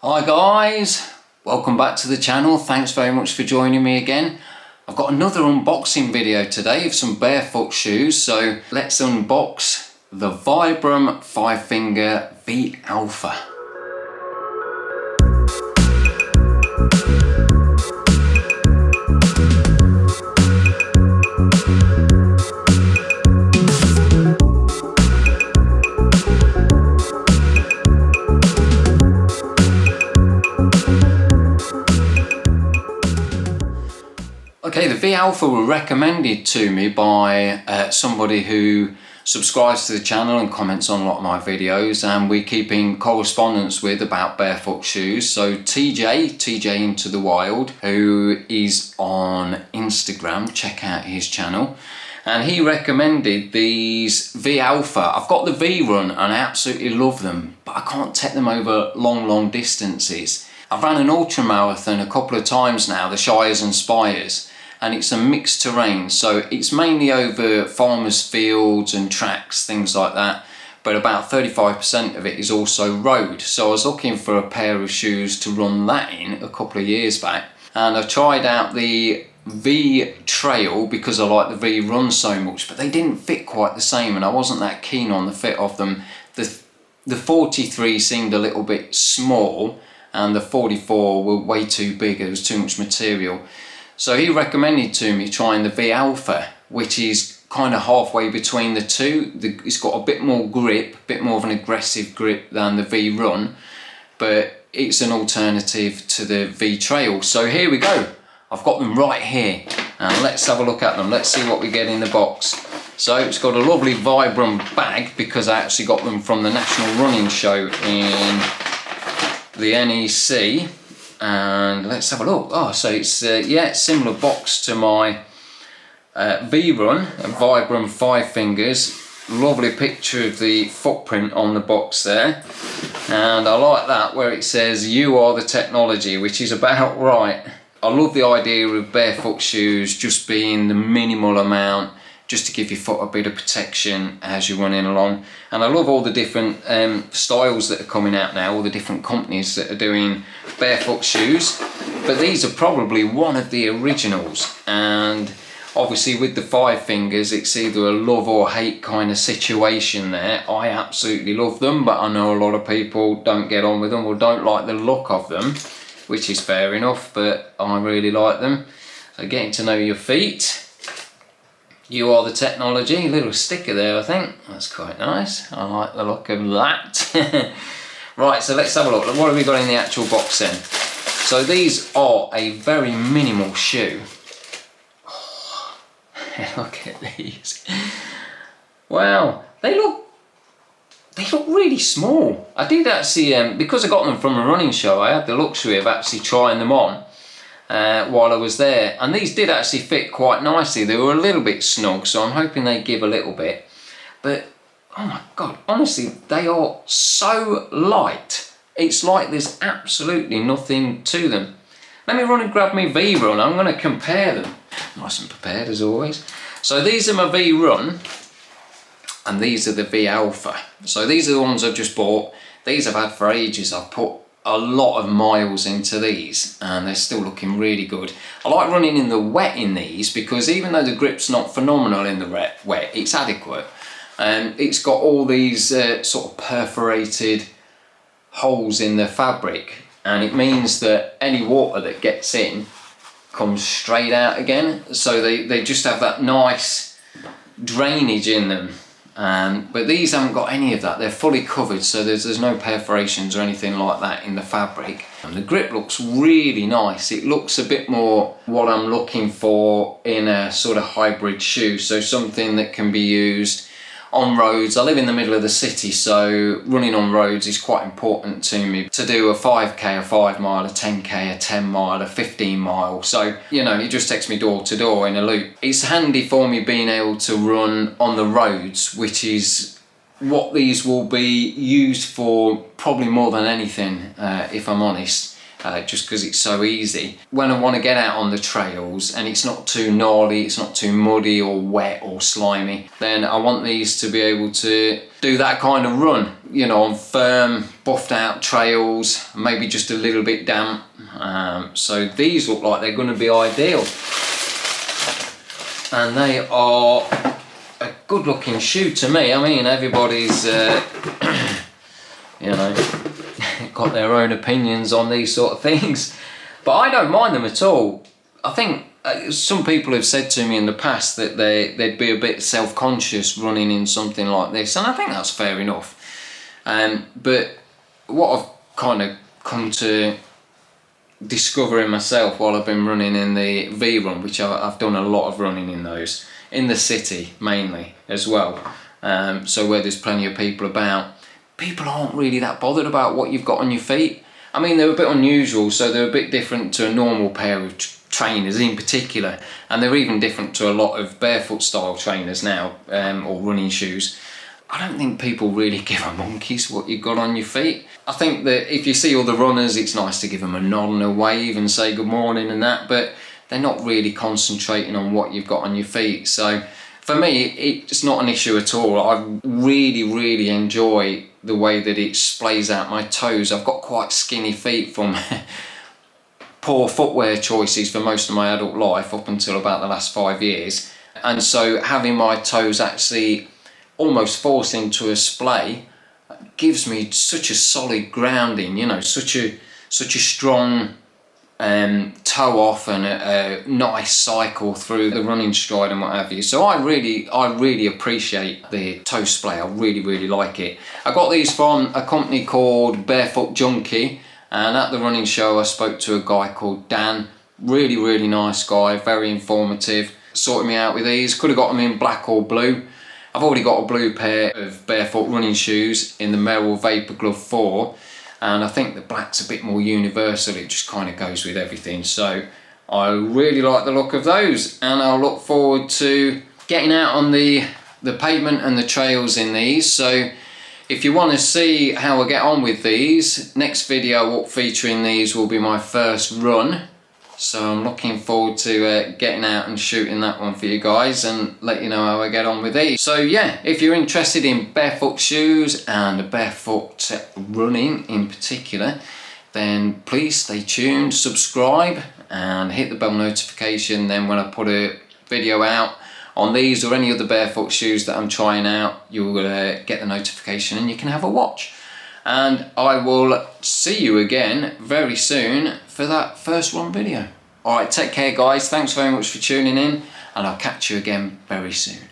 Hi guys, welcome back to the channel. Thanks very much for joining me again. I've got another unboxing video today of some barefoot shoes, so let's unbox the VIBRAM 5-finger V Alpha. Okay, the V Alpha were recommended to me by somebody who subscribes to the channel and comments on a lot of my videos, and we keep in correspondence with about barefoot shoes. So TJ Into the Wild, who is on Instagram, check out his channel, and he recommended these V Alpha. I've got the V Run and I absolutely love them, but I can't take them over long distances. I've ran an ultra marathon a couple of times now, the Shires and Spires, and it's a mixed terrain, so it's mainly over farmers' fields and tracks, things like that, but about 35% of it is also road. So I was looking for a pair of shoes to run that in a couple of years back, and I tried out the V Trail because I like the V Run so much, but they didn't fit quite the same and I wasn't that keen on the fit of them. The 43 seemed a little bit small and the 44 were way too big, there was too much material. So he recommended to me trying the V Alpha, which is kind of halfway between the two. It's got a bit more grip, a bit more of an aggressive grip than the V Run, but it's an alternative to the V Trail. So here we go. I've got them right here, and let's have a look at them. Let's see what we get in the box. So it's got a lovely Vibram bag because I actually got them from the National Running Show in the NEC. And let's have a look. Oh, so it's yeah, similar box to my V Run, a Vibram 5 fingers. Lovely picture of the footprint on the box there, and I like that where it says "You are the technology," which is about right. I love the idea of barefoot shoes just being the minimal amount, just to give your foot a bit of protection as you're running along. And I love all the different styles that are coming out now, all the different companies that are doing barefoot shoes, but these are probably one of the originals. And obviously with the 5 fingers, it's either a love or hate kind of situation there. I absolutely love them, but I know a lot of people don't get on with them or don't like the look of them, which is fair enough, but I really like them. So getting to know your feet. You are the technology, a little sticker there I think, that's quite nice, I like the look of that. Right, so let's have a look, what have we got in the actual box then? So these are a very minimal shoe. Oh, look at these. Wow, they look really small. I did actually, because I got them from a running show, I had the luxury of actually trying them on while I was there, and these did actually fit quite nicely. They were a little bit snug, so I'm hoping they give a little bit, but oh my god, honestly they are so light, it's like there's absolutely nothing to them. Let me run and grab my V Run, I'm going to compare them. Nice and prepared as always. So these are my V Run and these are the V Alpha. So these are the ones I've just bought. These I've had for ages. I've put a lot of miles into these and they're still looking really good. I like running in the wet in these because even though the grip's not phenomenal in the wet, it's adequate. It's got all these sort of perforated holes in the fabric, and it means that any water that gets in comes straight out again, so they just have that nice drainage in them. But these haven't got any of that, they're fully covered, so there's no perforations or anything like that in the fabric. And the grip looks really nice, it looks a bit more what I'm looking for in a sort of hybrid shoe, so something that can be used on roads. I live in the middle of the city, so running on roads is quite important to me. To do a 5k, a 5 mile, a 10k, a 10 mile, a 15 mile, so you know, it just takes me door to door in a loop. It's handy for me being able to run on the roads, which is what these will be used for probably more than anything, if I'm honest. Just because it's so easy. When I want to get out on the trails and it's not too gnarly, it's not too muddy or wet or slimy, then I want these to be able to do that kind of run, you know, on firm, buffed out trails, maybe just a little bit damp. So these look like they're going to be ideal. And they are a good looking shoe to me. I mean, everybody's, you know, got their own opinions on these sort of things, but I don't mind them at all. I think some people have said to me in the past that they'd be a bit self-conscious running in something like this, and I think that's fair enough. But what I've kind of come to discover in myself while I've been running in the VIBRAM, which I've done a lot of running in those, in the city mainly as well, so where there's plenty of people about, people aren't really that bothered about what you've got on your feet. I mean, they're a bit unusual, so they're a bit different to a normal pair of trainers in particular, and they're even different to a lot of barefoot style trainers now, or running shoes. I don't think people really give a monkeys what you've got on your feet. I think that if you see other runners, it's nice to give them a nod and a wave and say good morning and that, but they're not really concentrating on what you've got on your feet. So for me, it's not an issue at all. I really enjoy the way that it splays out my toes. I've got quite skinny feet from poor footwear choices for most of my adult life up until about the last 5 years. And so having my toes actually almost forced into a splay gives me such a solid grounding, you know, such a strong toe off and a nice cycle through the running stride and what have you. So I really appreciate the toe splay. I really like it. I got these from a company called Barefoot Junkie, and at the running show I spoke to a guy called Dan. Really nice guy, very informative, sorted me out with these. Could have got them in black or blue. I've already got a blue pair of barefoot running shoes in the Merrell Vapor Glove 4, and I think the black's a bit more universal. It just kind of goes with everything. So I really like the look of those, and I'll look forward to getting out on the pavement and the trails in these. So if you want to see how I get on with these, next video up featuring these will be my first run. So I'm looking forward to getting out and shooting that one for you guys and let you know how I get on with these. So yeah, if you're interested in barefoot shoes and barefoot running in particular, then please stay tuned, subscribe and hit the bell notification. Then when I put a video out on these or any other barefoot shoes that I'm trying out, you'll get the notification and you can have a watch. And I will see you again very soon for that first run video. Alright, take care guys, thanks very much for tuning in, and I'll catch you again very soon.